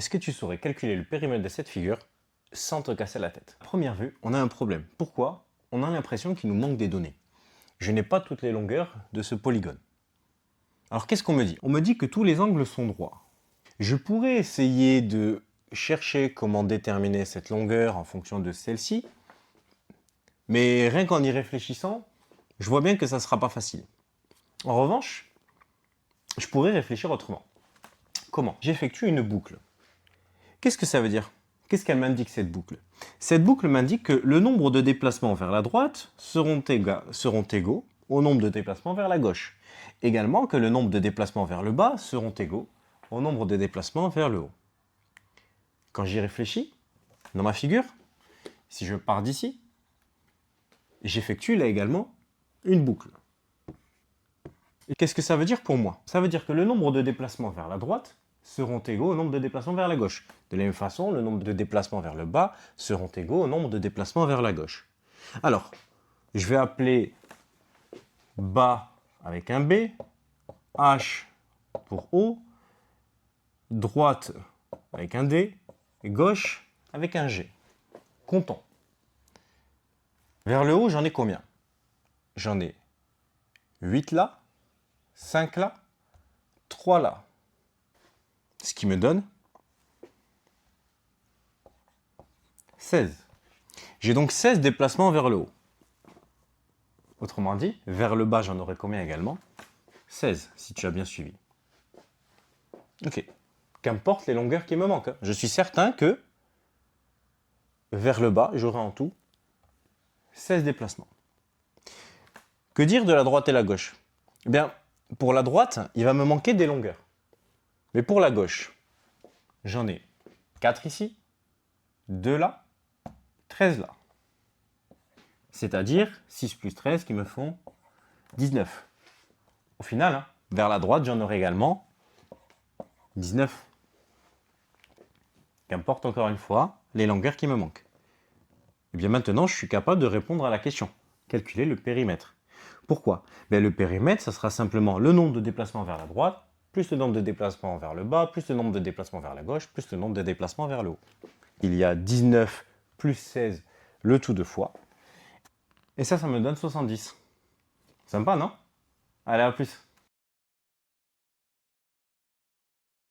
Est-ce que tu saurais calculer le périmètre de cette figure sans te casser la tête? À première vue, on a un problème. Pourquoi? On a l'impression qu'il nous manque des données. Je n'ai pas toutes les longueurs de ce polygone. Alors qu'est-ce qu'on me dit? On me dit que tous les angles sont droits. Je pourrais essayer de chercher comment déterminer cette longueur en fonction de celle-ci, mais rien qu'en y réfléchissant, je vois bien que ça ne sera pas facile. En revanche, je pourrais réfléchir autrement. Comment? J'effectue une boucle. Qu'est-ce que ça veut dire? Qu'est-ce qu'elle m'indique, cette boucle? Cette boucle m'indique que le nombre de déplacements vers la droite seront égaux au nombre de déplacements vers la gauche. Également que le nombre de déplacements vers le bas seront égaux au nombre de déplacements vers le haut. Quand j'y réfléchis, dans ma figure, si je pars d'ici, j'effectue là également une boucle. Et qu'est-ce que ça veut dire pour moi? Ça veut dire que le nombre de déplacements vers la droite seront égaux au nombre de déplacements vers la gauche. De la même façon, le nombre de déplacements vers le bas seront égaux au nombre de déplacements vers la gauche. Alors, je vais appeler bas avec un B, H pour haut, droite avec un D, et gauche avec un G. Comptons. Vers le haut, j'en ai combien? J'en ai 8 là, 5 là, 3 là. Ce qui me donne 16. J'ai donc 16 déplacements vers le haut. Autrement dit, vers le bas, j'en aurai combien également? 16, si tu as bien suivi. Ok. Qu'importe les longueurs qui me manquent. Je suis certain que vers le bas, j'aurai en tout 16 déplacements. Que dire de la droite et la gauche? Eh bien, pour la droite, il va me manquer des longueurs. Mais pour la gauche, j'en ai 4 ici, 2 là, 13 là. C'est-à-dire 6 plus 13 qui me font 19. Au final, vers la droite, j'en aurai également 19. Qu'importe encore une fois les longueurs qui me manquent. Et bien maintenant, je suis capable de répondre à la question. Calculer le périmètre. Pourquoi? Le périmètre, ça sera simplement le nombre de déplacements vers la droite, plus le nombre de déplacements vers le bas, plus le nombre de déplacements vers la gauche, plus le nombre de déplacements vers le haut. Il y a 19 plus 16, le tout deux fois. Et ça me donne 70. Sympa, non? Allez, à plus.